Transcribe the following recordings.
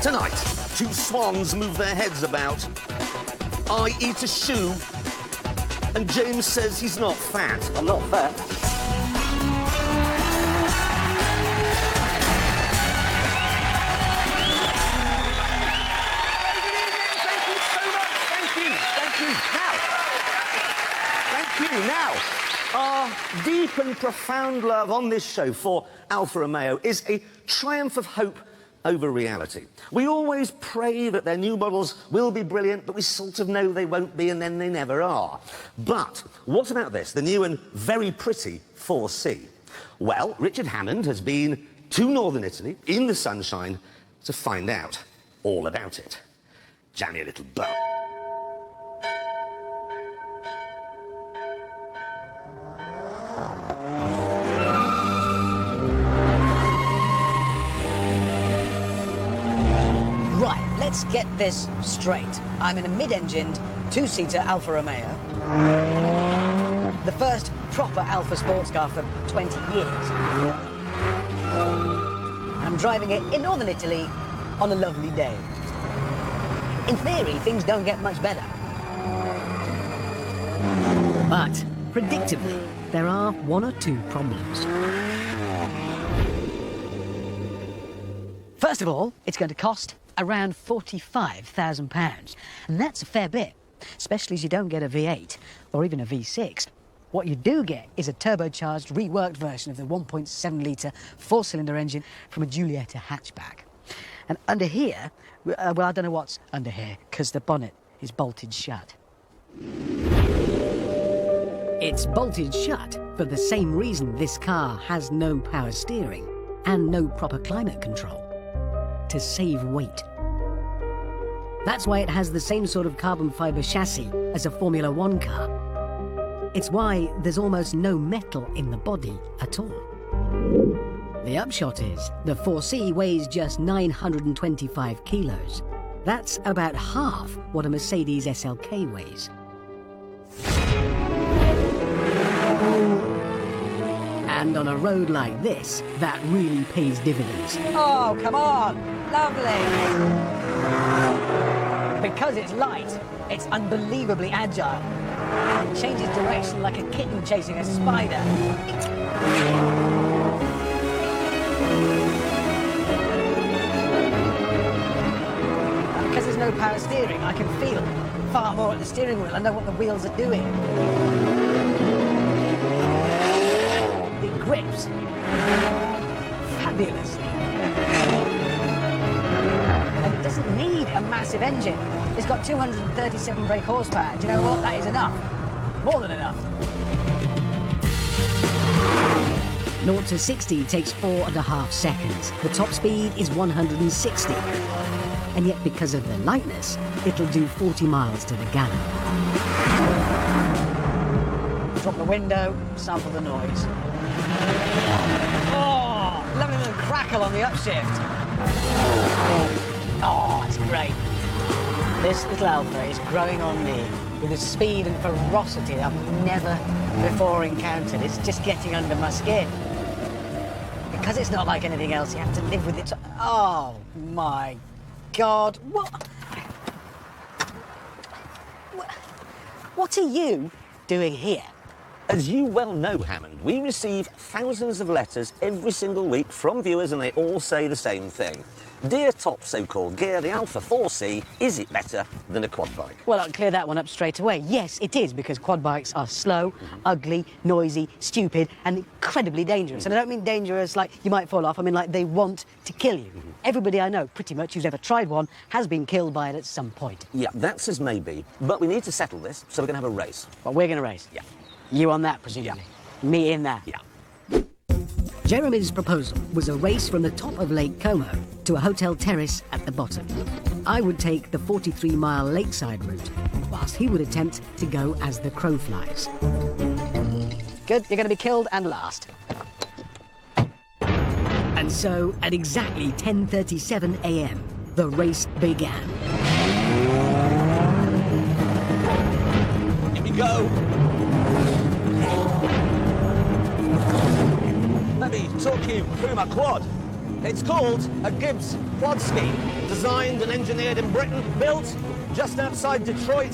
Tonight, two swans move their heads about. I eat a shoe, and James says he's not fat. I'm not fat. Now, our deep and profound love on this show for Alfa Romeo is a triumph of hope over reality. We always pray that their new models will be brilliant, but we sort of know they won't be, and then they never are. But what about this, the new and very pretty 4C? Well, Richard Hammond has been to northern Italy, in the sunshine, to find out all about it. Jammy a little bow. Let's get this straight. I'm in a mid-engined, two-seater Alfa Romeo. The first proper Alfa sports car for 20 years. I'm driving it in northern Italy on a lovely day. In theory, things don't get much better. But, predictably, there are one or two problems. First of all, it's going to cost around £45,000. And that's a fair bit, especially as you don't get a V8 or even a V6. What you do get is a turbocharged, reworked version of the 1.7-litre four-cylinder engine from a Giulietta hatchback. And under here, well, I don't know what's under here, because the bonnet is bolted shut. It's bolted shut for the same reason this car has no power steering and no proper climate control. To save weight. That's why it has the same sort of carbon fibre chassis as a Formula One car. It's why there's almost no metal in the body at all. The upshot is the 4C weighs just 925 kilos. That's about half what a Mercedes SLK weighs. And on a road like this, that really pays dividends. Oh, come on! Lovely! Because it's light, it's unbelievably agile. It changes direction like a kitten chasing a spider. Because there's no power steering, I can feel far more at the steering wheel. I know what the wheels are doing. It grips fabulously. And it doesn't need a massive engine. It's got 237 brake horsepower. Do you know what? That is enough. More than enough. 0 to 60 takes 4.5 seconds. The top speed is 160. And yet, because of the lightness, it'll do 40 miles to the gallon. Drop the window, sample the noise. Oh, lovely little crackle on the upshift. Oh, it's great. This little Alfa is growing on me with a speed and ferocity I've never before encountered. It's just getting under my skin. Because it's not like anything else, you have to live with it. Oh, my God. What are you doing here? As you well know, Hammond, we receive thousands of letters every single week from viewers, and they all say the same thing. Dear top so-called gear, the Alfa 4C, is it better than a quad bike? Well, I'll clear that one up straight away. Yes, it is, because quad bikes are slow, ugly, noisy, stupid, and incredibly dangerous. And I don't mean dangerous like you might fall off, I mean like they want to kill you. Everybody I know, pretty much, who's ever tried one, has been killed by it at some point. Yeah, that's as may be, but we need to settle this, so we're going to have a race. Well, we're going to race? Yeah. You on that, presumably? Yeah. Me in that? Yeah. Jeremy's proposal was a race from the top of Lake Como to a hotel terrace at the bottom. I would take the 43-mile lakeside route, whilst he would attempt to go as the crow flies. Good, you're going to be killed and last. And so, at exactly 10:37 a.m., the race began. Here we go. Let me talk you through my quad. It's called a Gibbs quad scheme, designed and engineered in Britain, built just outside Detroit,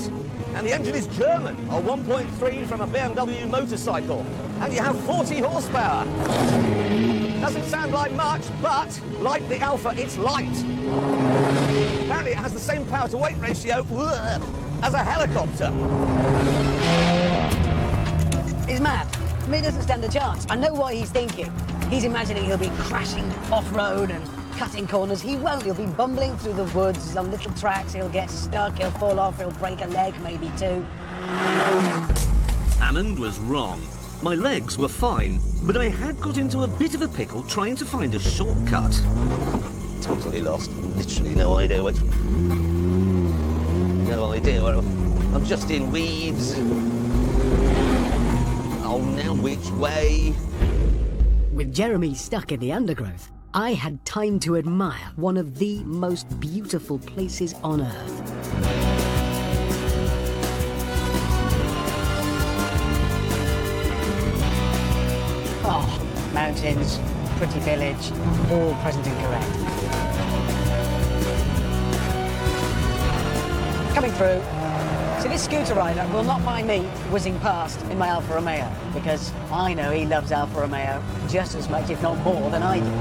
and the engine is German, a 1.3 from a BMW motorcycle, and you have 40 horsepower. Doesn't sound like much, but like the Alpha, it's light. Apparently it has the same power-to-weight ratio as a helicopter. He's mad. I mean, he doesn't stand a chance. I know what he's thinking. He's imagining he'll be crashing off-road and cutting corners. He won't. He'll be bumbling through the woods on little tracks. He'll get stuck, he'll fall off, he'll break a leg, maybe two. Hammond was wrong. My legs were fine, but I had got into a bit of a pickle trying to find a shortcut. Totally lost. Literally no idea what... No idea where... I'm just in weeds. Oh, now which way? With Jeremy stuck in the undergrowth, I had time to admire one of the most beautiful places on Earth. Oh, mountains, pretty village, all present and correct. Coming through. So this scooter rider will not mind me whizzing past in my Alfa Romeo, because I know he loves Alfa Romeo just as much, if not more, than I do.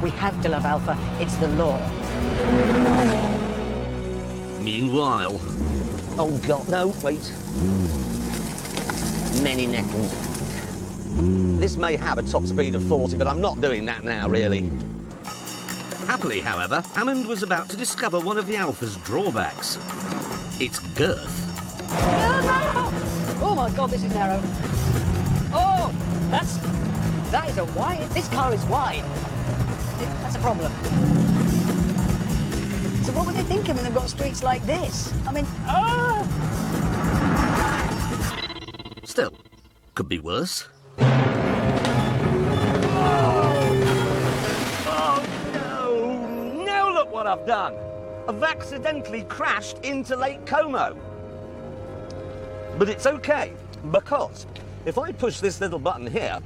We have to love Alfa. It's the law. Meanwhile... Oh, God, no, wait. Many neckles. This may have a top speed of 40, but I'm not doing that now, really. Happily, however, Hammond was about to discover one of the Alfa's drawbacks. Its girth. Oh my God, this is narrow. Oh, that is a wide. This car is wide. That's a problem. So what were they thinking when they've got streets like this? I mean, Still, could be worse. Oh no! Now look what I've done. I've accidentally crashed into Lake Como. But it's okay, because if I push this little button here,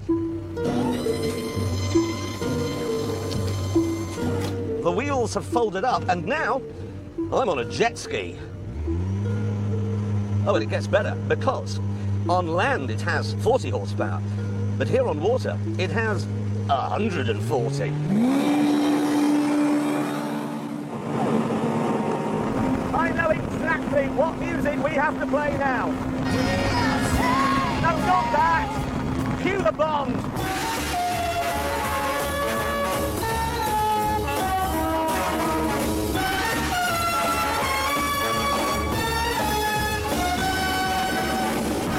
the wheels have folded up, and now I'm on a jet ski. Oh, and it gets better, because on land it has 40 horsepower, but here on water it has 140. I know exactly what music we have to play now. No, not that! Cue the Bond! There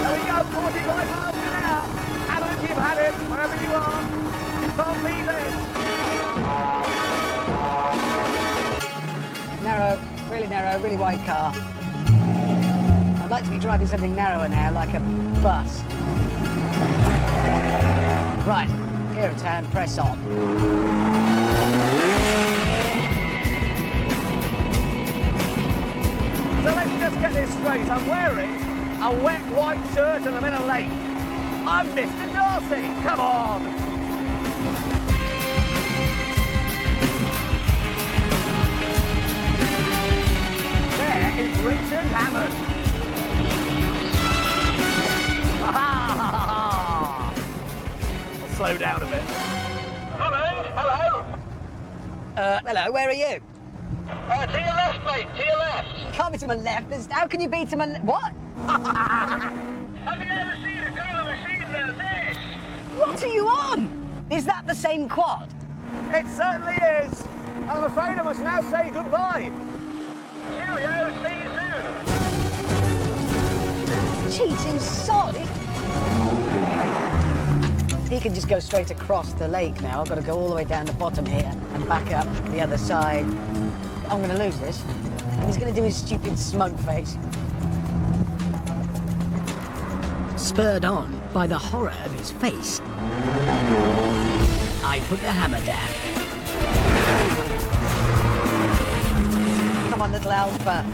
we go, 45 miles an hour. Alan, you've had it, wherever you are. You can't beat this. narrow, really narrow, really wide car. I'd like to be driving something narrower now, like a bus. Right, here in town, press on. So let's just get this straight. I'm wearing a wet white shirt and I'm in a lake. I'm Mr. Darcy. Come on. There is Richard Hammond. I'll slow down a bit. Hello, hello. Hello, where are you? To your left, mate, to your left. Can't be to my left. How can you be to my left? What? Have you ever seen a girl machine like this? What are you on? Is that the same quad? It certainly is. I'm afraid I must now say goodbye. Cheerio, see you soon. Cheating sod. He can just go straight across the lake now. I've got to go all the way down the bottom here and back up the other side. I'm going to lose this. He's going to do his stupid smug face. Spurred on by the horror of his face, I put the hammer down. Come on, little Alpha.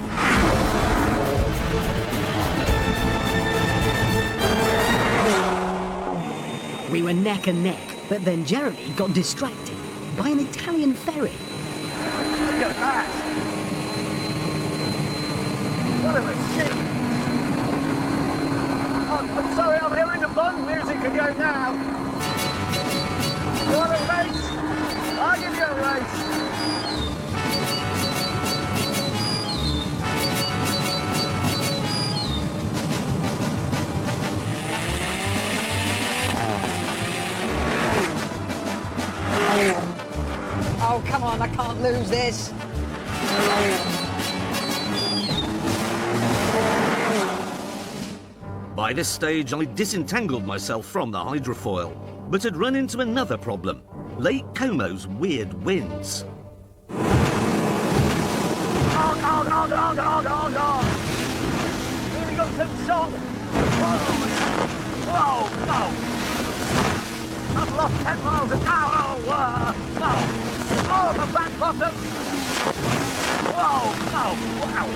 We were neck and neck, but then Jeremy got distracted by an Italian ferry. Look at that! What a machine! Oh, I'm sorry, I'm hearing the Bond music again now. You want a race? I'll give you a race. Oh, come on, I can't lose this. By this stage, I disentangled myself from the hydrofoil, but had run into another problem. Lake Como's weird winds. Really got some song. Whoa, no. I've lost 10 miles an hour. No. Oh, the back bottom. Whoa, no. Wow.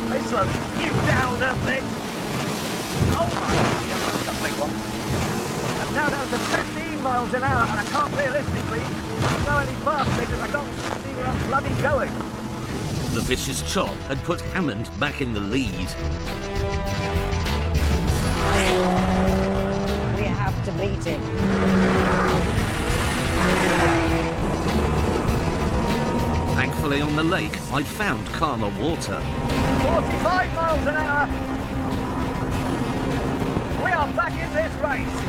They slowed you down a bit. Oh my God, that's a big one. I'm now down to 15 miles an hour, and I can't realistically go any faster because I can't see where I'm bloody going. The vicious chop had put Hammond back in the lead. We have to beat him. Thankfully, on the lake, I'd found calmer water. 45 miles an hour. We are back in this race.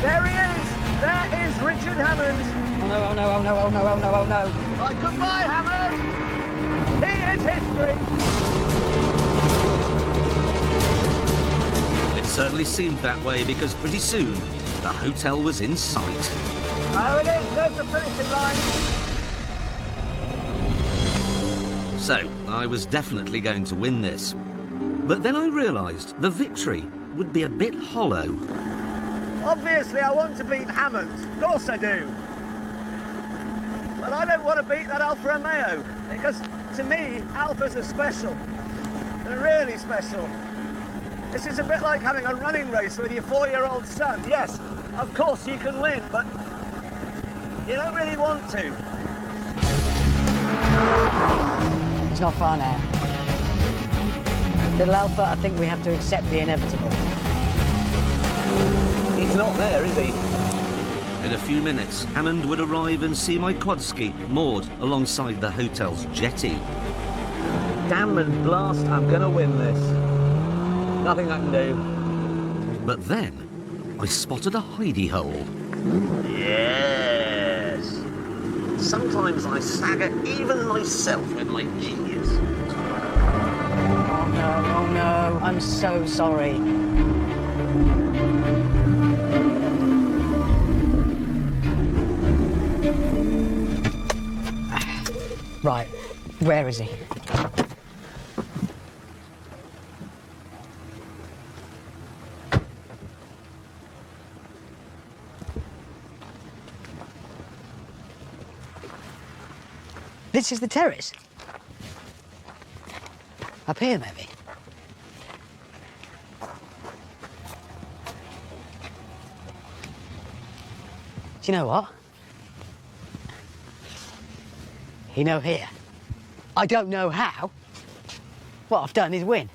There he is. There is Richard Hammond. Oh no, oh no, oh no, oh no, oh no, oh no. Right, goodbye, Hammond. He is history. It certainly seemed that way because pretty soon the hotel was in sight. Oh, it is. There's the finishing line. So, I was definitely going to win this. But then I realised the victory would be a bit hollow. Obviously, I want to beat Hammond. Of course I do. But I don't want to beat that Alfa Romeo, because to me, Alfas are special. They're really special. This is a bit like having a running race with your 4-year-old son. Yes, of course you can win, but you don't really want to. It's not far now. Little Alpha, I think we have to accept the inevitable. He's not there, is he? In a few minutes, Hammond would arrive and see my quadski moored alongside the hotel's jetty. Damn and blast, I'm gonna win this. Nothing I can do. But then, I spotted a hidey hole. Yes. Sometimes I stagger even myself with my genius. Oh no, I'm so sorry. Right, where is he? This is the terrace. Up here, maybe. Do you know what? You know here. I don't know how. What I've done is win.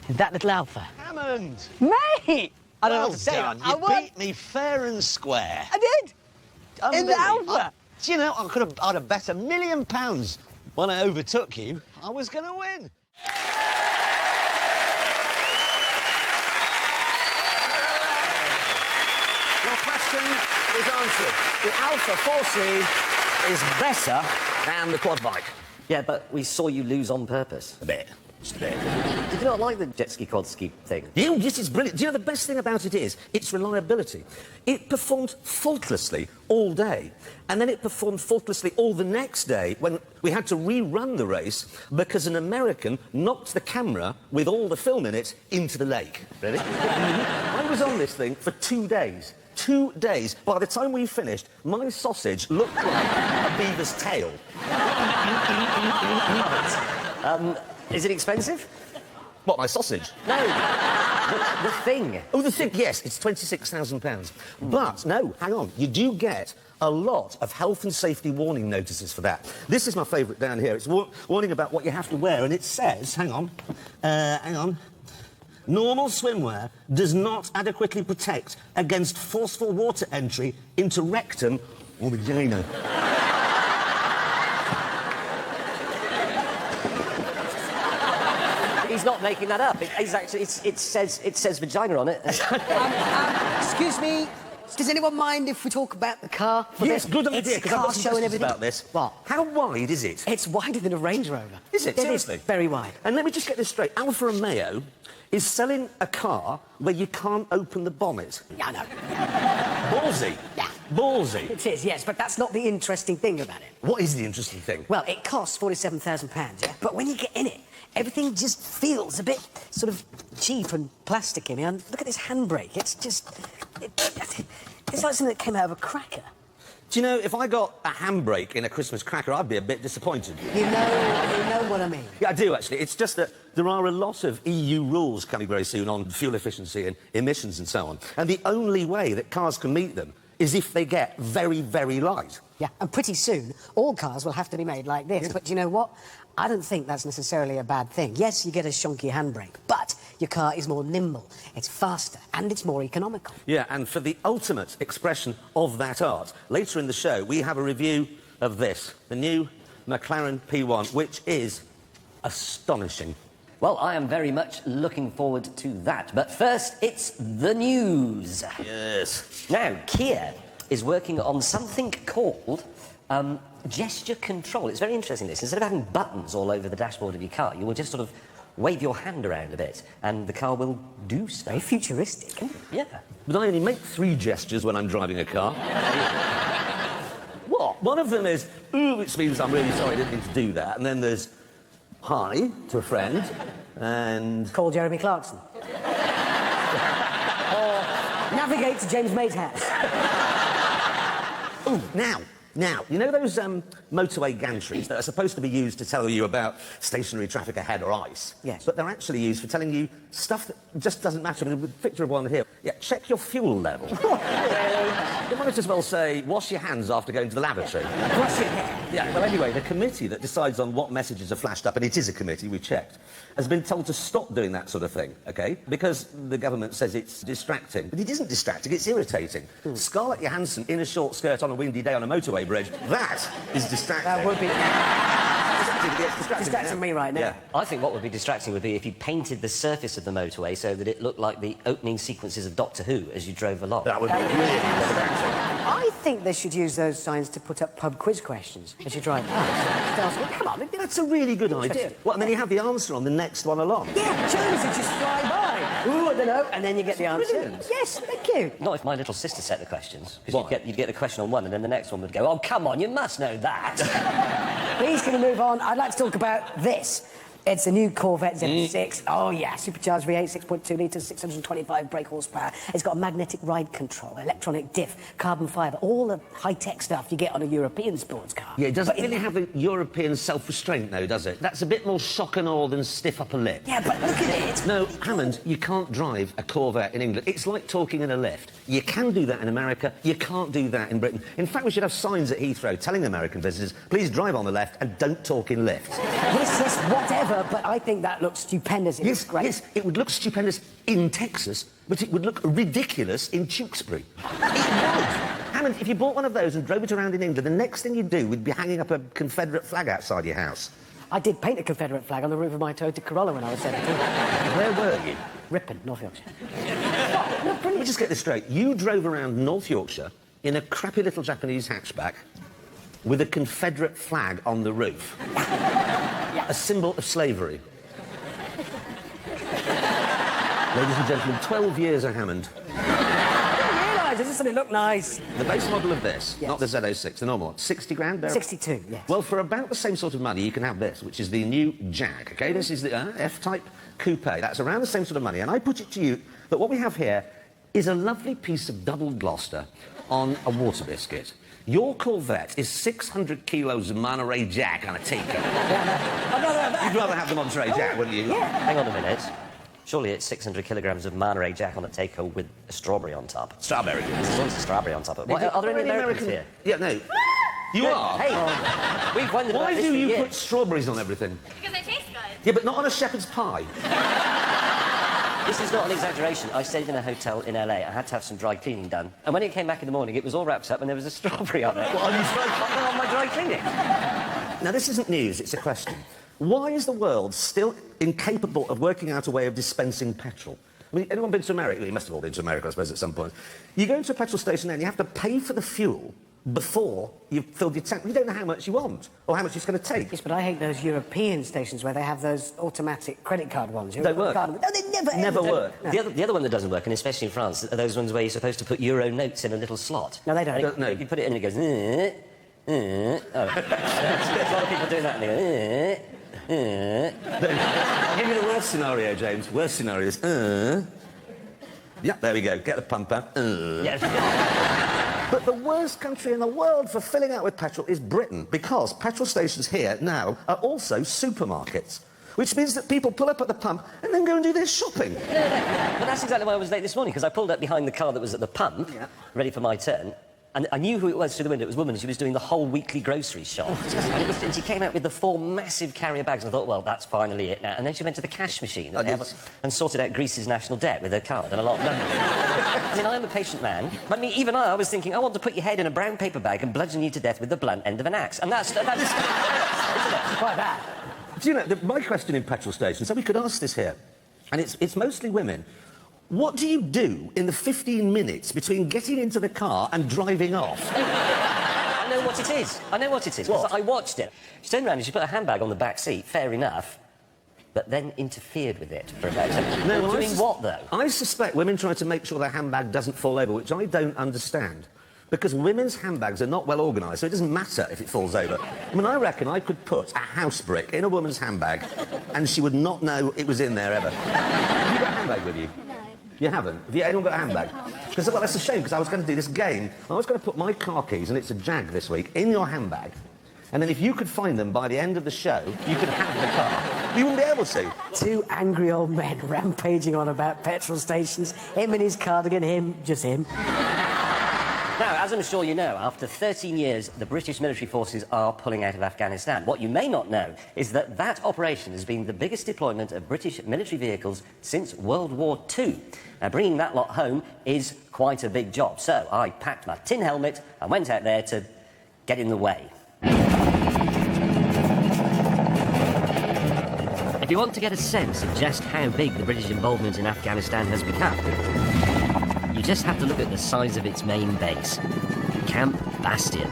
And that little Alpha. Hammond! Mate! I don't know Well what to say. done. I You won. beat me fair and square. I did! In the Alpha! Do you know, I'd have bet £1 million when I overtook you. I was going to win. Your question is answered. The Alpha 4C is better than the quad bike. Yeah, but we saw you lose on purpose. A bit. Just a bit. Did you not like the jet ski quad ski thing? Yeah, this is brilliant. Do you know the best thing about it is its reliability? It performed faultlessly all day, and then it performed faultlessly all the next day when we had to rerun the race because an American knocked the camera with all the film in it into the lake. Ready? I was on this thing for 2 days. 2 days. By the time we finished, my sausage looked like a beaver's tail. Is it expensive? What, my sausage? No. The thing. Oh, the thing, yes, it's £26,000. But, no, hang on, you do get a lot of health and safety warning notices for that. This is my favourite down here. It's warning about what you have to wear, and it says, hang on, normal swimwear does not adequately protect against forceful water entry into rectum or vagina. He's not making that up. It says vagina on it. Excuse me, does anyone mind if we talk about the car? Yes, good idea, It's because I've car got some show and questions everything. about this. What? How wide is it? It's wider than a Range Rover. Is it? Seriously? It is very wide. And let me just get this straight. Alfa Romeo is selling a car where you can't open the bonnet. Yeah, I know. Ballsy. Yeah. Ballsy. It is, yes, but that's not the interesting thing about it. What is the interesting thing? Well, it costs £47,000, yeah? But when you get in it, everything just feels a bit sort of cheap and plasticky. I mean, look at this handbrake. It's just... it's like something that came out of a cracker. Do you know, if I got a handbrake in a Christmas cracker, I'd be a bit disappointed. You know what I mean. Yeah, I do, actually. It's just that there are a lot of EU rules coming very soon on fuel efficiency and emissions and so on. And the only way that cars can meet them is if they get very, very light. Yeah, and pretty soon, all cars will have to be made like this. Yeah. But you know what? I don't think that's necessarily a bad thing. Yes, you get a shonky handbrake, but your car is more nimble, it's faster, and it's more economical. Yeah, and for the ultimate expression of that art, later in the show, we have a review of this, the new McLaren P1, which is astonishing. Well, I am very much looking forward to that. But first, it's the news. Yes. Now, Kia is working on something called gesture control. It's very interesting, this. Instead of having buttons all over the dashboard of your car, you will just sort of wave your hand around a bit, and the car will do stuff. Very futuristic. Yeah. But I only make 3 gestures when I'm driving a car. What? One of them is, ooh, which means I'm really sorry, I didn't mean to do that. And then there's hi to a friend, and... Call Jeremy Clarkson. Or navigate to James May's house. Ooh, now, you know those motorway gantries that are supposed to be used to tell you about stationary traffic ahead or ice? Yes. But they're actually used for telling you stuff that just doesn't matter. I mean, with a picture of one here. Yeah, check your fuel level. You might as well say, wash your hands after going to the lavatory. Brush your hair. Yeah, well, anyway, the committee that decides on what messages are flashed up, and it is a committee, we checked, has been told to stop doing that sort of thing, OK? Because the government says it's distracting. But it isn't distracting, it's irritating. Scarlett Johansson in a short skirt on a windy day on a motorway bridge, that is distracting. That would be... distracting. distracting me right now. Yeah. I think what would be distracting would be if you painted the surface of the motorway so that it looked like the opening sequences of Doctor Who as you drove along. That would be really distracting. I think they should use those signs to put up pub quiz questions as you drive past. Come on, That's a really good idea. Well, and then you have the answer on the next one along. yeah, Jones would just fly by. Ooh, I don't know, and then you get the answer. Brilliant. Yes, thank you. Not if my little sister set the questions. Why? Because you'd get the question on one, and then the next one would go, oh, come on, you must know that. Please, can we move on? I'd like to talk about this. It's a new Corvette Z6. Oh, yeah, supercharged V8, 6.2 litres, 625 brake horsepower. It's got a magnetic ride control, electronic diff, carbon fibre, all the high-tech stuff you get on a European sports car. Yeah, it doesn't really have the European self-restraint, though, does it? That's a bit more shock and awe than stiff upper lip. Yeah, but look at it. No, Hammond, you can't drive a Corvette in England. It's like talking in a lift. You can do that in America, you can't do that in Britain. In fact, we should have signs at Heathrow telling American visitors, please drive on the left and don't talk in lifts. Yes, whatever, but I think that looks stupendous. It looks great. Yes, it would look stupendous in Texas, but it would look ridiculous in Tewkesbury. It would. Hammond, if you bought one of those and drove it around in England, the next thing you'd do would be hanging up a Confederate flag outside your house. I did paint a Confederate flag on the roof of my Toyota Corolla when I was 17. Where were you? Ripon, North Yorkshire. Let me just get this straight. You drove around North Yorkshire in a crappy little Japanese hatchback with a Confederate flag on the roof. A symbol of slavery. Ladies and gentlemen, 12 years of Hammond. I didn't realise, doesn't it look nice? The base model of this, Yes. not the Z06, the normal one, 60 grand? There? 62, yes. Well, for about the same sort of money, you can have this, which is the new Jag, OK? This is the F-Type Coupe. That's around the same sort of money. And I put it to you that what we have here is a lovely piece of double Gloucester on a water biscuit. Your Corvette is 600 kilos of Monterey Jack on a Tikka. You'd rather have the Monterey Jack, wouldn't you? Yeah. Hang on a minute. Surely it's 600 kilograms of Monterey Jack on a Takeo with a strawberry on top. Strawberry. There's always a strawberry on top of it. What, are there any Americans here? Yeah, no. You are? Hey, we've wondered Why about this do for you years. put strawberries on everything? Because they taste good. Yeah, but not on a shepherd's pie. This is not an exaggeration. I stayed in a hotel in LA. I had to have some dry cleaning done. And when it came back in the morning, it was all wrapped up and there was a strawberry on it. What, on your dry on my dry cleaning? Now, this isn't news, it's a question. Why is the world still incapable of working out a way of dispensing petrol? I mean, anyone been to America? You must have all been to America, I suppose, at some point. You go into a petrol station there and you have to pay for the fuel before you've filled your tank. You don't know how much you want or how much it's going to take. Yes, but I hate those European stations where they have those automatic credit card ones. Don't work. No, they Never work. No. The other one that doesn't work, and especially in France, are those ones where you're supposed to put euro notes in a little slot. No, they don't. No. You put it in and it goes... Oh. There's a lot of people doing that and they go... I'll give you the worst scenario, James. Worst scenario is... Yeah, there we go. Get the pump out. Yeah. But the worst country in the world for filling out with petrol is Britain, because petrol stations here now are also supermarkets, which means that people pull up at the pump and then go and do their shopping. Well, that's exactly why I was late this morning, because I pulled up behind the car that was at the pump, ready for my turn, and I knew who it was through the window. It was a woman. She was doing the whole weekly grocery shop. And she came out with the 4 massive carrier bags, and I thought, well, that's finally it now. And then she went to the cash machine and sorted out Greece's national debt with her card and a lot of money. I mean, I am a patient man. I mean, even I was thinking, I want to put your head in a brown paper bag and bludgeon you to death with the blunt end of an axe. And that's isn't it? Quite bad. Do you know, my question in petrol stations, so we could ask this here, and it's mostly women. What do you do in the 15 minutes between getting into the car and driving off? I know what it is. I know what it is. What? I watched it. She turned around and she put her handbag on the back seat, fair enough, but then interfered with it for about 10 minutes. No, well, doing what, though? I suspect women trying to make sure their handbag doesn't fall over, which I don't understand. Because women's handbags are not well organised, so it doesn't matter if it falls over. I mean, I reckon I could put a house brick in a woman's handbag and she would not know it was in there ever. Have you got a handbag with you? No. You haven't? Have you anyone got a handbag? Because, well, that's a shame, because I was going to do this game. I was going to put my car keys, and it's a Jag this week, in your handbag. And then if you could find them by the end of the show, you could have the car. You wouldn't be able to. 2 angry old men rampaging on about petrol stations. Him in his cardigan, just him. Now, as I'm sure you know, after 13 years, the British military forces are pulling out of Afghanistan. What you may not know is that that operation has been the biggest deployment of British military vehicles since World War II. Now, bringing that lot home is quite a big job. So I packed my tin helmet and went out there to get in the way. If you want to get a sense of just how big the British involvement in Afghanistan has become, you just have to look at the size of its main base, Camp Bastion. In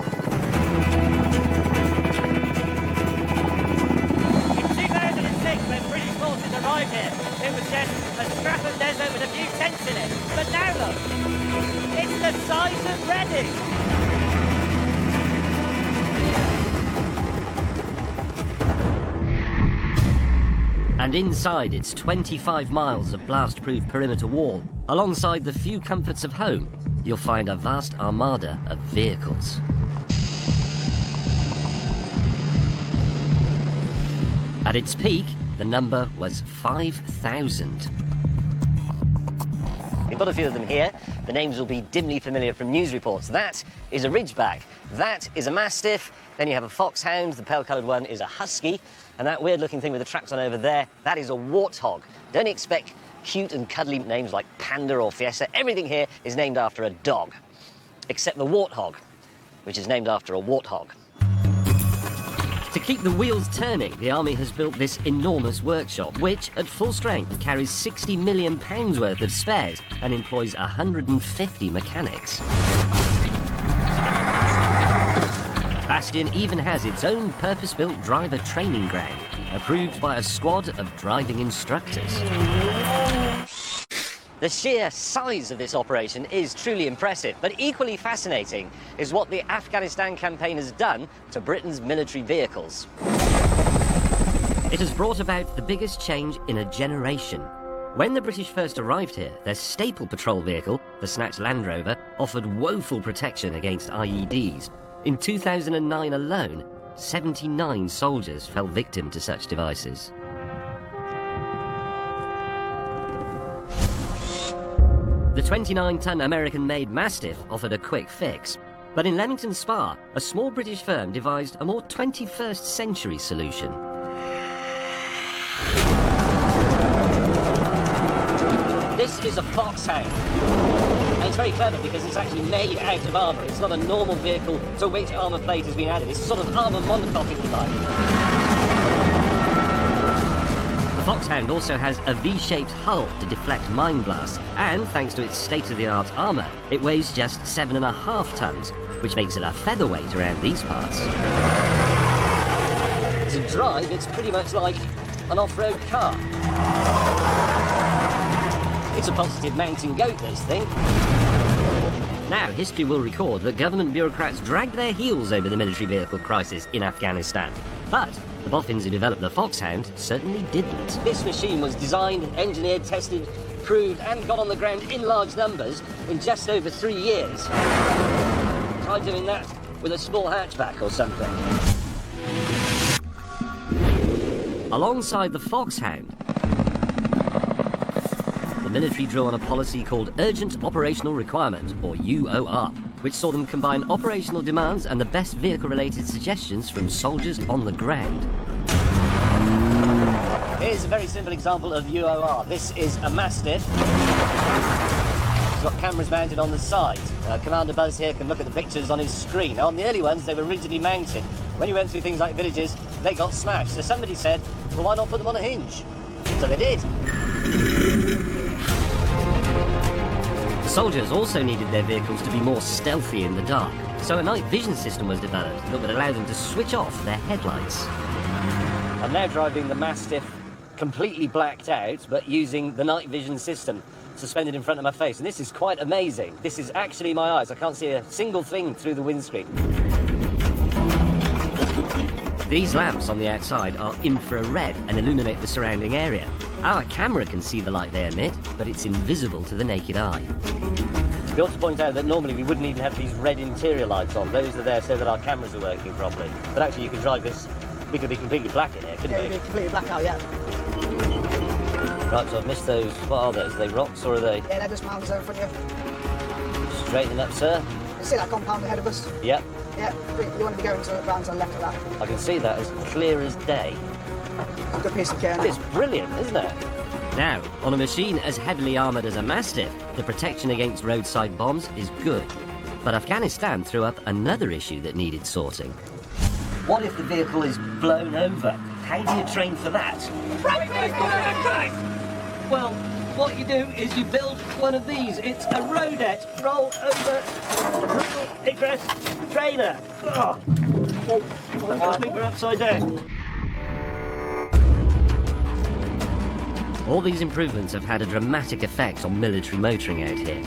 2006, when British forces arrived here, it was just a scrap of desert with a few tents in it. But now look, it's the size of Reading. And inside its 25 miles of blast-proof perimeter wall, alongside the few comforts of home, you'll find a vast armada of vehicles. At its peak, the number was 5,000. We've got a few of them here. The names will be dimly familiar from news reports. That is a Ridgeback. That is a Mastiff. Then you have a Foxhound. The pale-coloured one is a Husky. And that weird-looking thing with the tracks on over there, that is a Warthog. Don't expect cute and cuddly names like Panda or Fiesta. Everything here is named after a dog, except the Warthog, which is named after a warthog. To keep the wheels turning, the Army has built this enormous workshop, which, at full strength, carries £60 million worth of spares and employs 150 mechanics. Bastion even has its own purpose-built driver training ground, approved by a squad of driving instructors. The sheer size of this operation is truly impressive, but equally fascinating is what the Afghanistan campaign has done to Britain's military vehicles. It has brought about the biggest change in a generation. When the British first arrived here, their staple patrol vehicle, the snatched Land Rover, offered woeful protection against IEDs. In 2009 alone, 79 soldiers fell victim to such devices. The 29-ton American-made Mastiff offered a quick fix. But in Leamington Spa, a small British firm devised a more 21st century solution. This is a Foxhound. And it's very clever because it's actually made out of armour. It's not a normal vehicle to which armour plate has been added. It's a sort of armour monocoque, if you like. The Foxhound also has a V-shaped hull to deflect mine blasts, and thanks to its state-of-the-art armour, it weighs just 7.5 tons, which makes it a featherweight around these parts. To drive, it's pretty much like an off-road car. It's a positive mountain goat, this thing. Now, history will record that government bureaucrats dragged their heels over the military vehicle crisis in Afghanistan. But the boffins who developed the Foxhound certainly didn't. This machine was designed, engineered, tested, proved, and got on the ground in large numbers in just over 3 years. Try doing that with a small hatchback or something. Alongside the Foxhound, the military drew on a policy called Urgent Operational Requirement, or UOR, which saw them combine operational demands and the best vehicle-related suggestions from soldiers on the ground. Here's a very simple example of UOR. This is a Mastiff. It's got cameras mounted on the side. Commander Buzz here can look at the pictures on his screen. Now, on the early ones, they were rigidly mounted. When you went through things like villages, they got smashed. So somebody said, well, why not put them on a hinge? So they did. The soldiers also needed their vehicles to be more stealthy in the dark, so a night vision system was developed that would allow them to switch off their headlights. I'm now driving the Mastiff completely blacked out, but using the night vision system suspended in front of my face. And this is quite amazing. This is actually my eyes. I can't see a single thing through the windscreen. These lamps on the outside are infrared and illuminate the surrounding area. Our camera can see the light they emit, but it's invisible to the naked eye. We ought to point out that normally we wouldn't even have these red interior lights on. Those are there so that our cameras are working properly. But actually you can drive this, we could be completely black in here, couldn't we? Yeah, you'd be completely black out, yeah. Right, so I've missed those. What are those? Are they rocks or are they? Yeah, they're just mountains there in front of you. Straighten up, sir. You can see that compound ahead of us? Yep. Yeah, you want to be going to the round to the left of that. I can see that as clear as day. It's a good piece of gear. It's brilliant, isn't it? Now, on a machine as heavily armoured as a Mastiff, the protection against roadside bombs is good. But Afghanistan threw up another issue that needed sorting. What if the vehicle is blown over? How do you train for that? Well, what you do is you build one of these. It's a rodette, roll over, egress, trainer. Oh. I think we're upside down. All these improvements have had a dramatic effect on military motoring out here.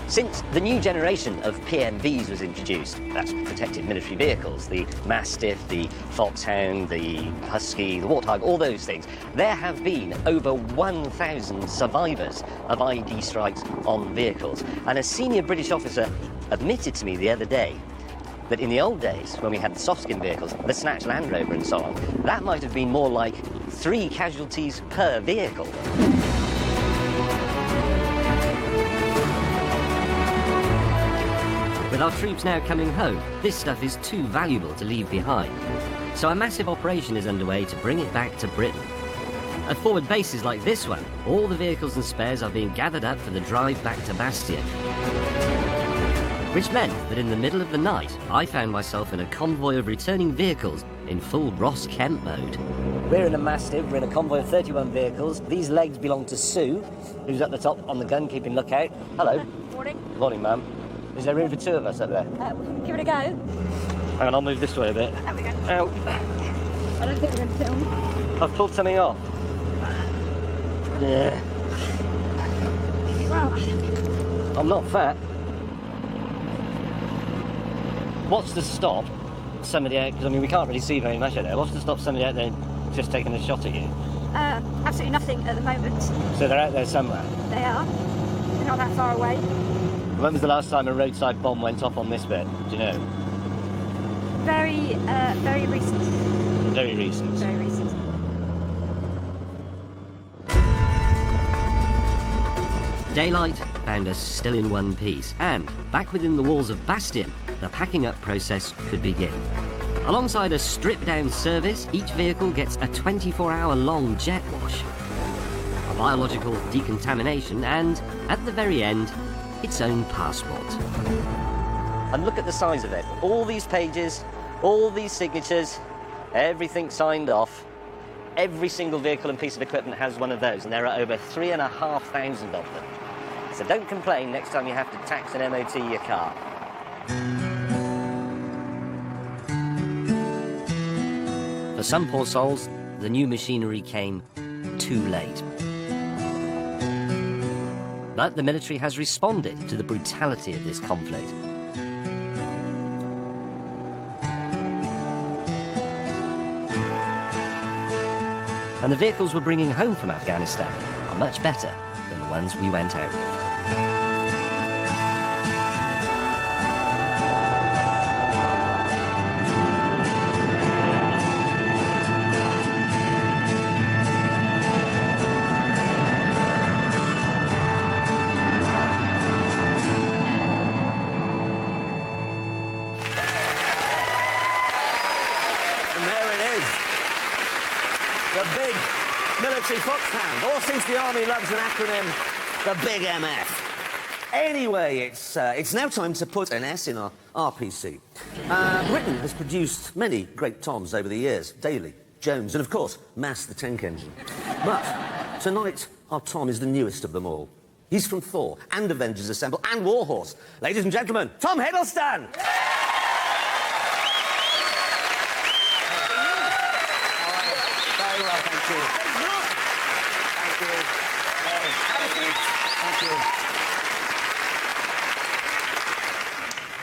Since the new generation of PMVs was introduced, that's protected military vehicles, the Mastiff, the Foxhound, the Husky, the Warthog, all those things, there have been over 1,000 survivors of IED strikes on vehicles. And a senior British officer admitted to me the other day that in the old days, when we had the soft-skin vehicles, the snatched Land Rover and so on, that might have been more like 3 casualties per vehicle. With our troops now coming home, this stuff is too valuable to leave behind. So a massive operation is underway to bring it back to Britain. At forward bases like this one, all the vehicles and spares are being gathered up for the drive back to Bastion. Which meant that in the middle of the night, I found myself in a convoy of returning vehicles in full Ross Kemp mode. We're in a Mastiff, we're in a convoy of 31 vehicles. These legs belong to Sue, who's at the top on the gun, keeping lookout. Hello. Morning. Morning, ma'am. Is there room for 2 of us up there? Give it a go. Hang on, I'll move this way a bit. There we go. Ow. I don't think we're going to film. I've pulled something off. Yeah. Well, I'm not fat. What's to stop somebody out, because I mean we can't really see very much out there, what's to stop somebody out there just taking a shot at you? absolutely nothing at the moment. So they're out there somewhere. They are. They're not that far away. When was the last time a roadside bomb went off on this bit? Do you know? Very recent. Very recent. Very recent. Daylight found us still in one piece, and back within the walls of Bastion, the packing up process could begin. Alongside a stripped-down service, each vehicle gets a 24-hour-long jet wash, a biological decontamination, and, at the very end, its own passport. And look at the size of it. All these pages, all these signatures, everything signed off. Every single vehicle and piece of equipment has one of those, and there are over 3,500 of them. So don't complain next time you have to tax and MOT your car. For some poor souls, the new machinery came too late. But the military has responded to the brutality of this conflict. And the vehicles we're bringing home from Afghanistan are much better than the ones we went out with. The big military foxhound, or since the army loves an acronym, the Big MF. Anyway, it's now time to put an S in our RPC. Britain has produced many great Toms over the years, Daly, Jones, and of course, Mass the tank engine. But tonight, our Tom is the newest of them all. He's from Thor, and Avengers Assemble, and Warhorse. Ladies and gentlemen, Tom Hiddleston! Thank you.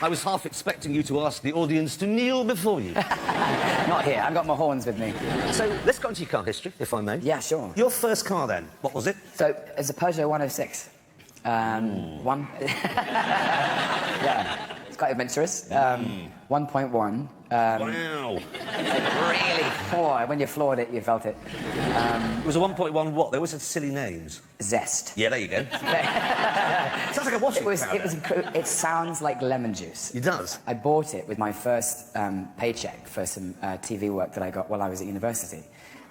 I was half expecting you to ask the audience to kneel before you. Not here. I've got my horns with me. So, let's go into your car history, if I may. Yeah, sure. Your first car, then, what was it? So, it's a Peugeot 106. One. Yeah. It's quite adventurous. 1.1. Wow. Really? Boy, when you floored it, you felt it. It was a 1.1 what? They always had silly names. Zest. Yeah, there you go. Sounds like a washing powder. It sounds like lemon juice. It does. I bought it with my first paycheck for some TV work that I got while I was at university.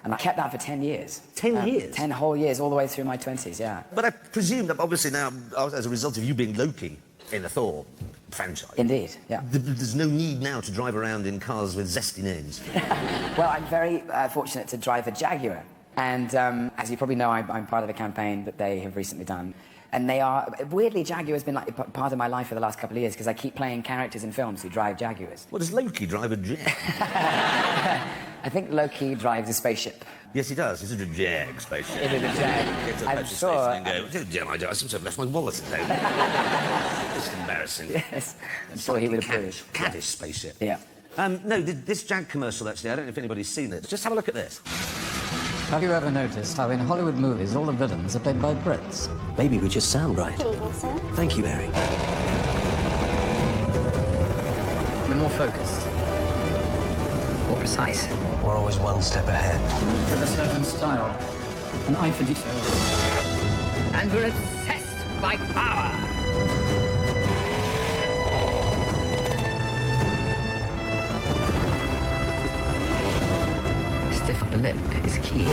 And I kept that for 10 years. 10 years? 10 whole years, all the way through my 20s, yeah. But I presume that obviously now, as a result of you being Loki in the Thor franchise... Indeed, yeah. There's no need now to drive around in cars with zesty names. Well, I'm very fortunate to drive a Jaguar. And as you probably know, I'm part of a campaign that they have recently done. And they are... Weirdly, Jaguar's been like part of my life for the last couple of years because I keep playing characters in films who drive Jaguars. What, does Loki drive a jet? I think Loki drives a spaceship. Yes, he does. It's a Jag spaceship. It is a Jag. Get to the I'm petrol sure. station and go, damn, I seem to have left my wallet at home. It's embarrassing. Yes. I'm sure he would approve. Caddish spaceship. Yeah. No, this Jag commercial, actually, I don't know if anybody's seen it. Just have a look at this. Have you ever noticed how in Hollywood movies all the villains are played by Brits? Maybe we just sound right. Thank you, Harry. We're more focused. More precise. We're always one step ahead. With a certain style. An eye for detail. And we're obsessed by power. Stiff upper lip is key.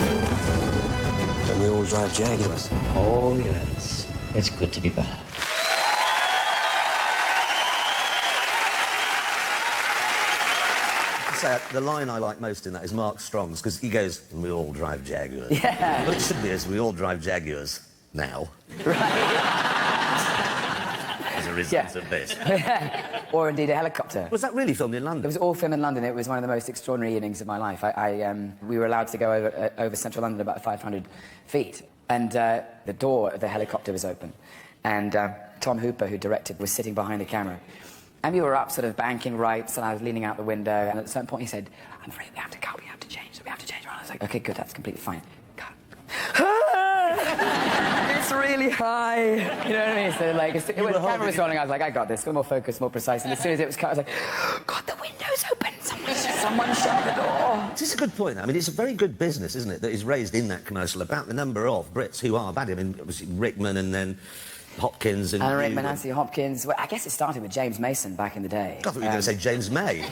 Don't we all drive Jaguars? Oh, yes. It's good to be back. The line I like most in that is Mark Strong's, because he goes, we all drive Jaguars. Yeah. But it should be as we all drive Jaguars now. Right. As a result of this. Or indeed a helicopter. Was that really filmed in It London? was all filmed in London. It was one of the most extraordinary evenings of my life. We were allowed to go over central London about 500 feet. And the door of the helicopter was open. And Tom Hooper, who directed, was sitting behind the camera. And we were up sort of banking rights, and I was leaning out the window. And at a certain point he said, I'm afraid we have to cut, we have to change. I was like, OK, good, that's completely fine. Cut. it's really high. You know what I mean? So, like, when the camera was rolling, I was like, I got this. Feel more focused, more precise. And as soon as it was cut, I was like, God, the window's open. Someone shut the door. This is a good point. I mean, it's a very good business, isn't it, that is raised in that commercial about the number of Brits who are bad. I mean, obviously Rickman and then Hopkins and... Alan Rickman, Anthony Hopkins. Well, I guess it started with James Mason back in the day. I thought you were going to say James May.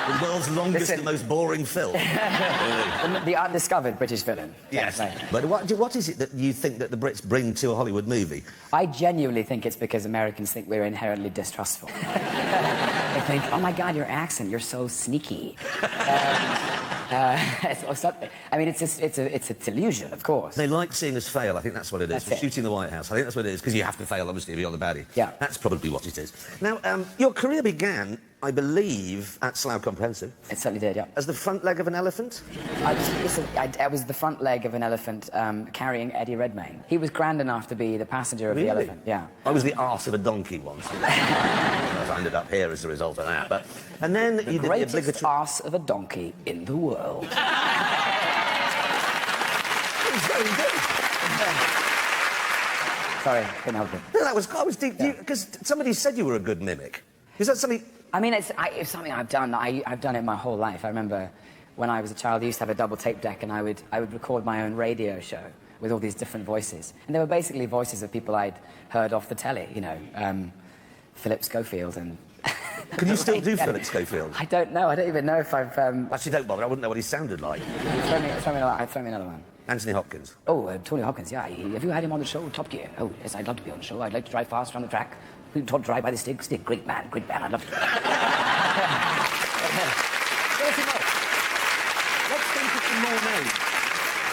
The world's longest and most boring film. The undiscovered British villain. Yes. But what is it that you think that the Brits bring to a Hollywood movie? I genuinely think it's because Americans think we're inherently distrustful. They think, oh my God, your accent, you're so sneaky. Or something. I mean, it's illusion, of course. They like seeing us fail. I think that's what it is. That's it. Shooting the White House. I think that's what it is, because you have to fail, obviously, to be on the baddie. Yeah. That's probably what it is. Now, your career began, I believe, at Slough Comprehensive. It certainly did, yeah. As the front leg of an elephant? I was the front leg of an elephant carrying Eddie Redmayne. He was grand enough to be the passenger of the elephant, yeah. I was the arse of a donkey once. I ended up here as a result of that, but... And then you did the obligatory... arse of a donkey in the world. It was very good. Sorry, couldn't help it. No, that was deep. Because somebody said you were a good mimic. Is that something... I mean, it's something I've done. I've done it my whole life. I remember when I was a child, I used to have a double tape deck, and I would record my own radio show with all these different voices. And they were basically voices of people I'd heard off the telly, you know, Philip Schofield and... Can you still do Philip Schofield? I don't know. I don't even know if I've... Actually, don't bother. I wouldn't know what he sounded like. Throw me another one. Anthony Hopkins. Oh, Tony Hopkins, yeah. Have you had him on the show, Top Gear? Oh, yes, I'd love to be on the show. I'd like to drive fast around the track. We taught to drive by the stick. Great man, I'd love to. Let's think of some more names.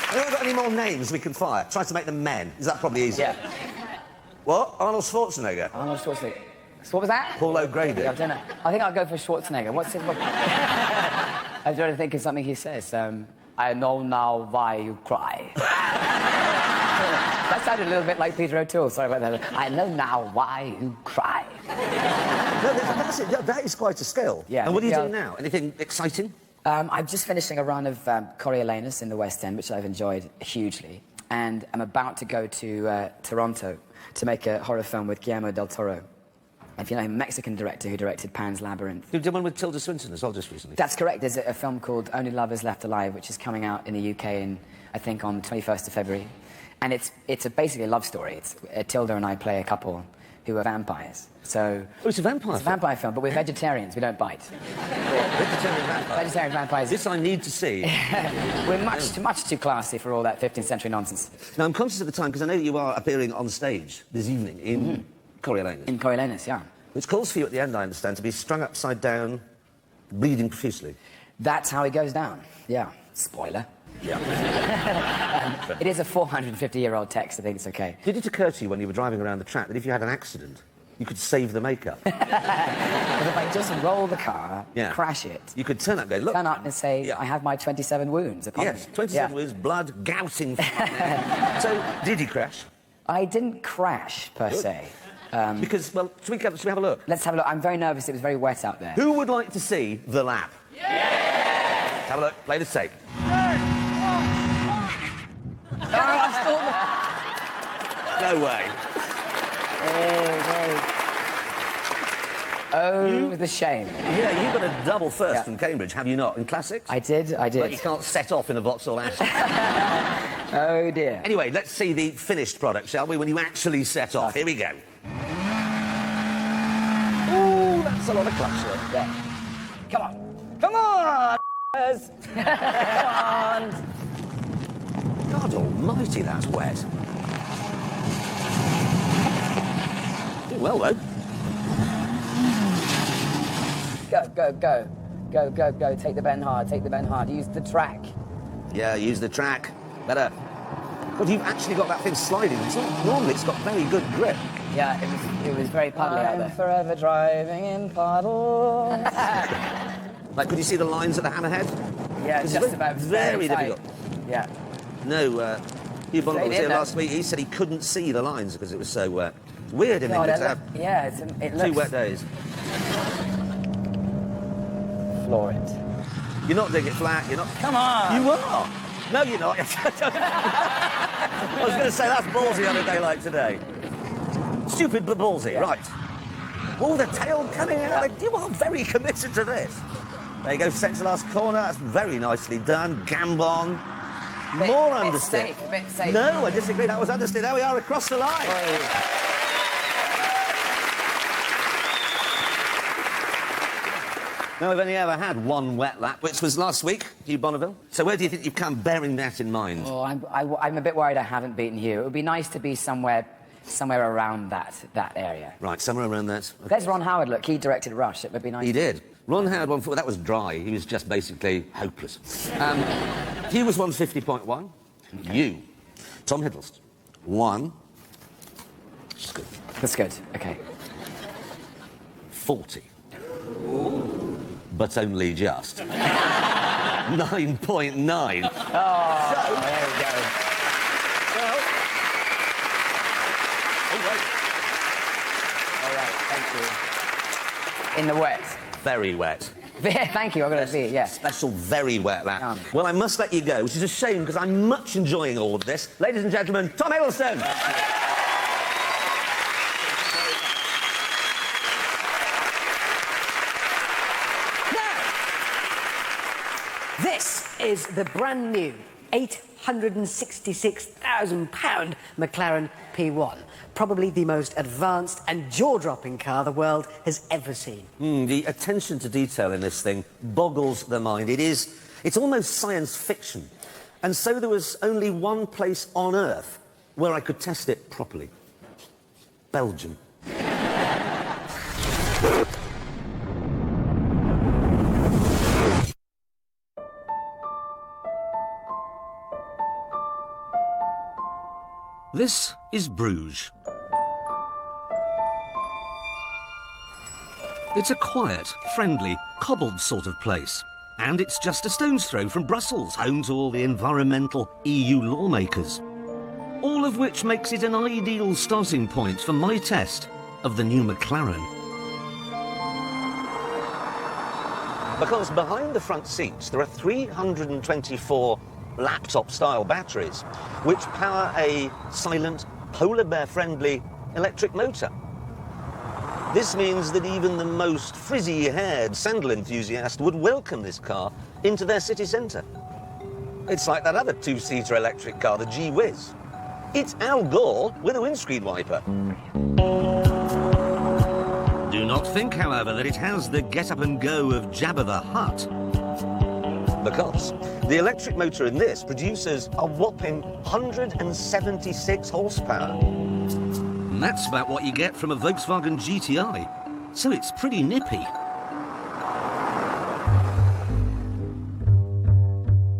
Have you got any more names we can fire? Try to make them men. Is that probably easier? Yeah. What? Arnold Schwarzenegger? Arnold Schwarzenegger. So what was that? Paul O'Grady. Yeah, I think I'll go for Schwarzenegger. What's his... I was trying to think of something he says. I know now why you cry. That sounded a little bit like Peter O'Toole. Sorry about that. I know now why you cry. No, that is quite a skill. Yeah. And what are you doing now? Anything exciting? I'm just finishing a run of Coriolanus in the West End, which I've enjoyed hugely. And I'm about to go to Toronto to make a horror film with Guillermo del Toro. If you know him, a Mexican director who directed Pan's Labyrinth. You did one with Tilda Swinton as well just recently. That's correct. There's a film called Only Lovers Left Alive, which is coming out in the UK I think on the 21st of February. And it's basically a love story. It's Tilda and I play a couple who are vampires. So... Oh, it's a vampire film? It's a vampire film, but we're vegetarians. We don't bite. Vegetarian vampires? Vegetarian vampires. This I need to see. We're much too classy for all that 15th century nonsense. Now, I'm conscious of the time, because I know that you are appearing on stage this evening in Coriolanus. In Coriolanus, yeah. Which calls for you at the end, I understand, to be strung upside down, bleeding profusely. That's how it goes down, yeah. Spoiler. Yeah. It is a 450-year-old text, I think it's okay. Did it occur to you when you were driving around the track that if you had an accident, you could save the makeup? But if I just roll the car, crash it... You could turn up and go, look... Turn up and say, I have my 27 wounds upon me. Yes, 27 wounds, blood gouting. So, did you crash? I didn't crash, per se. Because, well, should we have a look? Let's have a look. I'm very nervous. It was very wet out there. Who would like to see the lap? Yeah! Have a look. Play the tape. No way. Oh, the shame. Yeah, you got a double first from Cambridge, have you not, in classics? I did. But you can't set off in a Vauxhall Aston. Oh, dear. Anyway, let's see the finished product, shall we, when you actually set off. Here we go. Ooh, that's a lot of clutch work. Yeah. Come on. Come on! Come on! God almighty, that's wet. Doing well, though. Go. Take the bend hard. Use the track. Yeah, use the track. Better. God, you've actually got that thing sliding. Normally it's got very good grip. Yeah, it was very puddly out there. I'm forever driving in puddles. Like, could you see the lines at the hammerhead? Yeah, just about. Very difficult. Yeah. No, Hugh Bonneville was here last week. He said he couldn't see the lines because it was so wet. It's weird, isn't it, to have it looks... 2 wet days. Floor it. You're not doing it flat, you're not... Come on! You are! No, you're not. I was going to say that's ballsy on a day like today. Stupid but ballsy, right. Oh, the tail coming out. You are very committed to this. There you go, set to last corner. That's very nicely done. Gambon. More understeer. A bit safe. No, I disagree. That was understeer. There we are across the line. Now, we've only ever had one wet lap, which was last week, Hugh Bonneville. So where do you think you've come bearing that in mind? Oh, I'm a bit worried I haven't beaten you. It would be nice to be somewhere around that area. Right, somewhere around that. Okay. There's Ron Howard, look, he directed Rush. It would be nice. He did. Ron Howard won 4. That was dry. He was just basically hopeless. Hugh was 150.1. Okay. You, Tom Hiddleston, 1. That's good. That's good. Okay. 40. But only just. 9.9. Oh, there we go. Well, all right, thank you. In the wet. very wet. Thank you, I'm going to see, yeah. Special, very wet lap. Well, I must let you go, which is a shame because I'm much enjoying all of this. Ladies and gentlemen, Tom Hiddleston. This is the brand new £866,000 McLaren P1. Probably the most advanced and jaw-dropping car the world has ever seen. The attention to detail in this thing boggles the mind. It's almost science fiction. And so there was only one place on Earth where I could test it properly. Belgium. This is Bruges. It's a quiet, friendly, cobbled sort of place. And it's just a stone's throw from Brussels, home to all the environmental EU lawmakers. All of which makes it an ideal starting point for my test of the new McLaren. Because behind the front seats there are 324 laptop-style batteries, which power a silent, polar bear-friendly electric motor. This means that even the most frizzy-haired sandal enthusiast would welcome this car into their city centre. It's like that other two-seater electric car, the G-Whiz. It's Al Gore with a windscreen wiper. Do not think, however, that it has the get-up-and-go of Jabba the Hutt. Because the electric motor in this produces a whopping 176 horsepower. And that's about what you get from a Volkswagen GTI, so it's pretty nippy.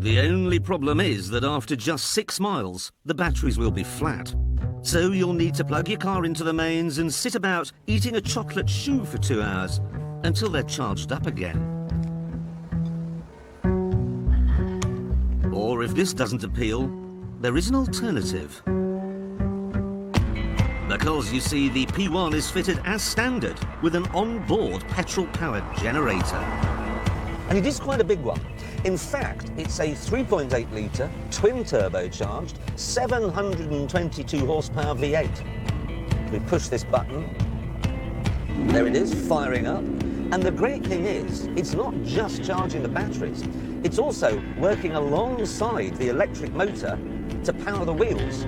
The only problem is that after just 6 miles, the batteries will be flat. So you'll need to plug your car into the mains and sit about eating a chocolate choux for 2 hours until they're charged up again. Or if this doesn't appeal, there is an alternative. Because, you see, the P1 is fitted as standard with an on-board petrol-powered generator. And it is quite a big one. In fact, it's a 3.8-litre, twin-turbocharged, 722 horsepower V8. We push this button. There it is, firing up. And the great thing is, it's not just charging the batteries. It's also working alongside the electric motor to power the wheels.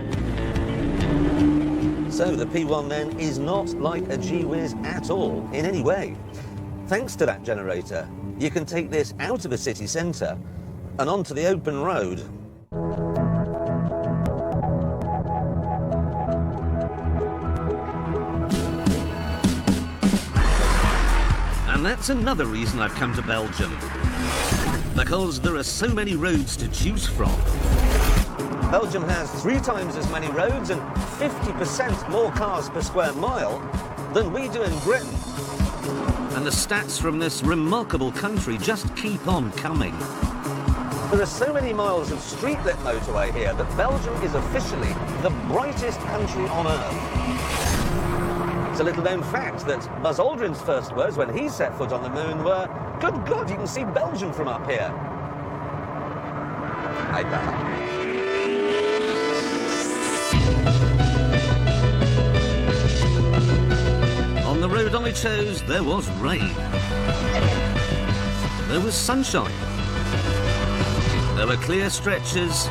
So the P1 then is not like a G-Whiz at all, in any way. Thanks to that generator, you can take this out of a city centre and onto the open road. And that's another reason I've come to Belgium. Because there are so many roads to choose from. Belgium has 3 times as many roads and 50% more cars per square mile than we do in Britain. And the stats from this remarkable country just keep on coming. There are so many miles of street-lit motorway here that Belgium is officially the brightest country on Earth. It's a little-known fact that Buzz Aldrin's first words when he set foot on the moon were, "Good God, you can see Belgium from up here." like that. On the road I chose, there was rain. There was sunshine. There were clear stretches.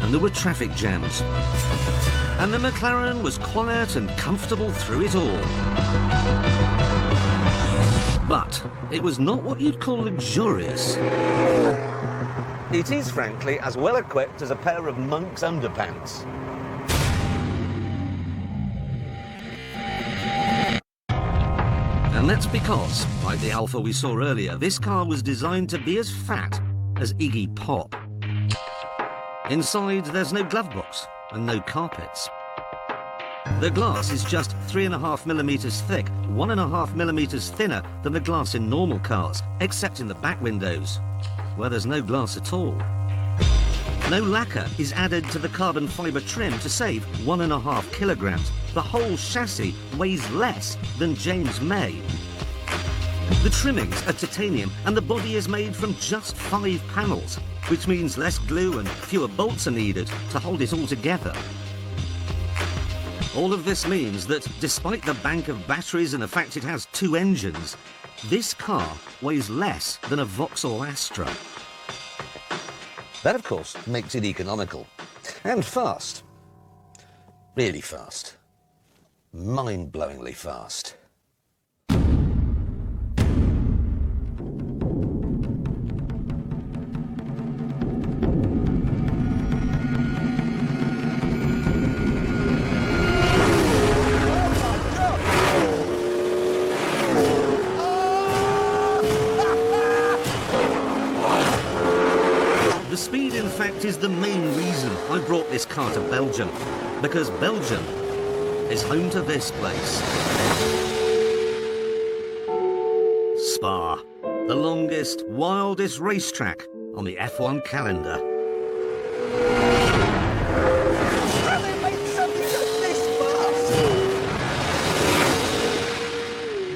And there were traffic jams. And the McLaren was quiet and comfortable through it all. But it was not what you'd call luxurious. It is, frankly, as well equipped as a pair of monk's underpants. And that's because, like the Alfa we saw earlier, this car was designed to be as fat as Iggy Pop. Inside, there's no glove box and no carpets. The glass is just 3.5mm thick, 1.5mm thinner than the glass in normal cars, except in the back windows, where there's no glass at all. No lacquer is added to the carbon fibre trim to save 1.5 kilograms. The whole chassis weighs less than James May. The trimmings are titanium and the body is made from just 5 panels, which means less glue and fewer bolts are needed to hold it all together. All of this means that despite the bank of batteries and the fact it has 2 engines, this car weighs less than a Vauxhall Astra. That, of course, makes it economical. And fast. Really fast. Mind-blowingly fast. The speed, in fact, is the main reason I brought this car to Belgium, because Belgium is home to this place. Spa, the longest, wildest racetrack on the F1 calendar.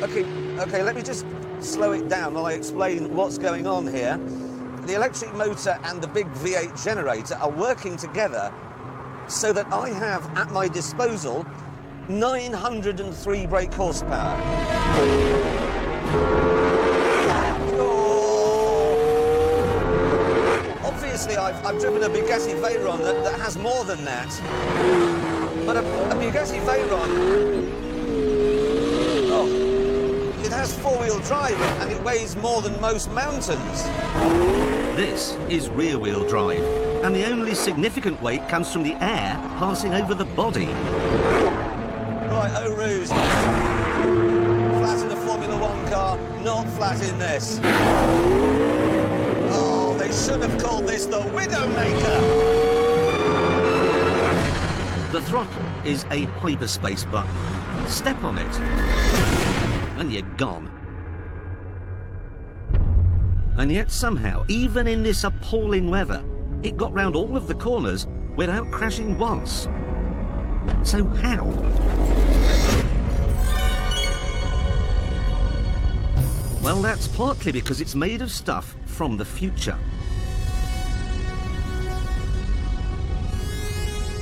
Okay, let me just slow it down while I explain what's going on here. The electric motor and the big V8 generator are working together so that I have at my disposal 903 brake horsepower. Obviously, I've driven a Bugatti Veyron that has more than that. But a Bugatti Veyron, it has 4-wheel drive and it weighs more than most mountains. This is rear-wheel drive, and the only significant weight comes from the air passing over the body. Right, oh ruse. Flat in a Formula One car, not flat in this. Oh, they should have called this the Widowmaker. The throttle is a hyperspace button. Step on it, and you're gone. And yet somehow, even in this appalling weather, it got round all of the corners without crashing once. So how? Well, that's partly because it's made of stuff from the future.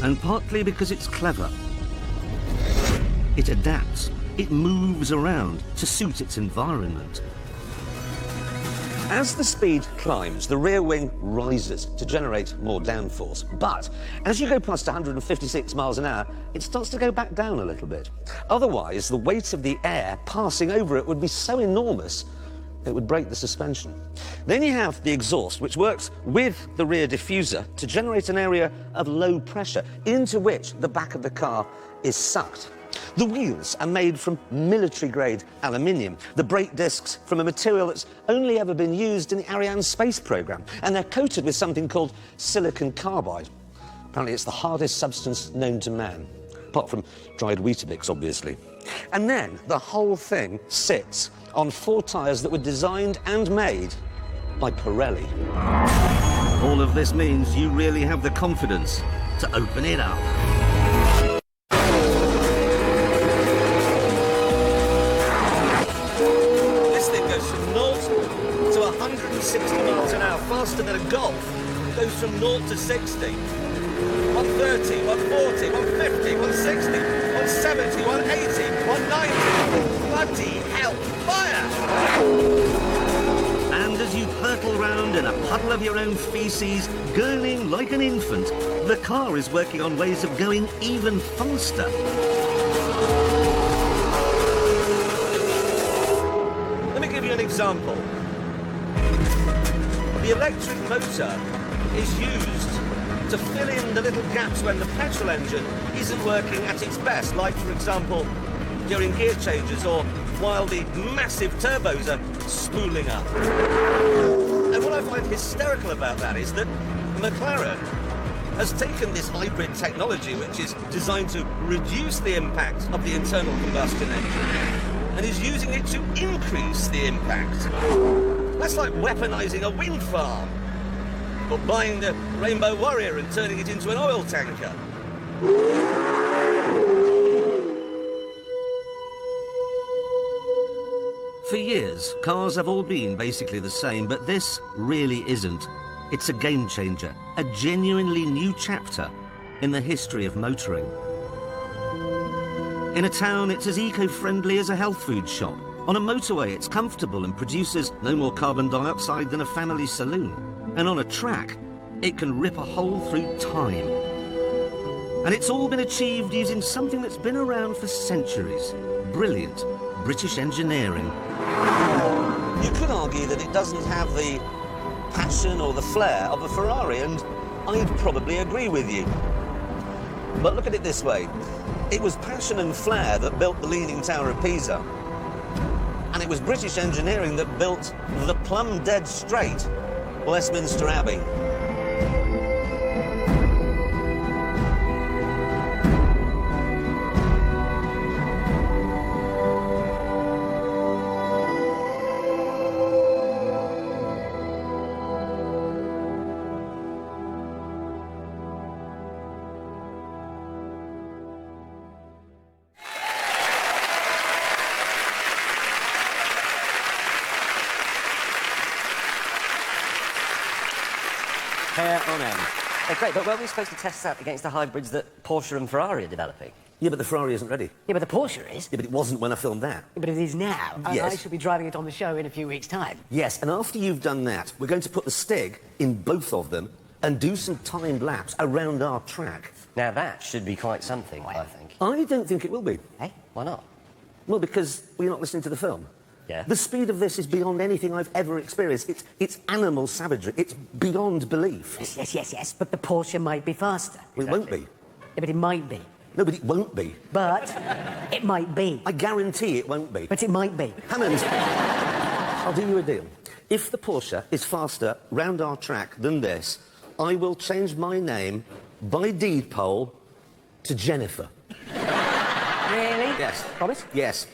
And partly because it's clever. It adapts. It moves around to suit its environment. As the speed climbs, the rear wing rises to generate more downforce. But as you go past 156 miles an hour, it starts to go back down a little bit. Otherwise, the weight of the air passing over it would be so enormous it would break the suspension. Then you have the exhaust, which works with the rear diffuser to generate an area of low pressure into which the back of the car is sucked. The wheels are made from military-grade aluminium. The brake discs from a material that's only ever been used in the Ariane space program. And they're coated with something called silicon carbide. Apparently it's the hardest substance known to man, apart from dried Weetabix, obviously. And then the whole thing sits on 4 tyres that were designed and made by Pirelli. All of this means you really have the confidence to open it up. This thing goes from 0 to 160 miles an hour faster than a Golf goes from 0 to 60. 130, 140, 150, 160, 170, 180, 190. Bloody hell, fire! And as you hurtle round in a puddle of your own feces, gurgling like an infant, the car is working on ways of going even faster. Let me give you an example. The electric motor is used to fill in the little gaps when the petrol engine isn't working at its best, like, for example, during gear changes or while the massive turbos are spooling up. And what I find hysterical about that is that McLaren has taken this hybrid technology, which is designed to reduce the impact of the internal combustion engine, and is using it to increase the impact. That's like weaponising a wind farm, or buying the Rainbow Warrior and turning it into an oil tanker. For years, cars have all been basically the same, but this really isn't. It's a game changer, a genuinely new chapter in the history of motoring. In a town, it's as eco-friendly as a health food shop. On a motorway, it's comfortable and produces no more carbon dioxide than a family saloon. And on a track, it can rip a hole through time. And it's all been achieved using something that's been around for centuries. Brilliant British engineering. You could argue that it doesn't have the passion or the flair of a Ferrari, and I'd probably agree with you. But look at it this way. It was passion and flair that built the Leaning Tower of Pisa. And it was British engineering that built the plumb dead straight Westminster Abbey. Hair on end. Oh, great, but weren't we supposed to test that against the hybrids that Porsche and Ferrari are developing? Yeah, but the Ferrari isn't ready. Yeah, but the Porsche is. Yeah, but it wasn't when I filmed that. Yeah, but it is now. Yes. And I shall be driving it on the show in a few weeks' time. Yes, and after you've done that, we're going to put the Stig in both of them and do some timed laps around our track. Now that should be quite something, I think. I don't think it will be. Hey, why not? Well, because we're not listening to the film. Yeah. The speed of this is beyond anything I've ever experienced. It's animal savagery. It's beyond belief. Yes, but the Porsche might be faster. Well, it won't be. Yeah, but it might be. No, but it won't be. But it might be. I guarantee it won't be. But it might be. Hammond, I'll do you a deal. If the Porsche is faster round our track than this, I will change my name by deed poll to Jennifer. Really? Yes. Promise? Yes.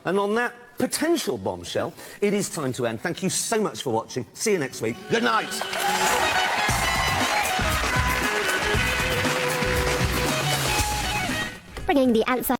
And on that potential bombshell, it is time to end. Thank you so much for watching. See you next week. Good night. Bringing the answer.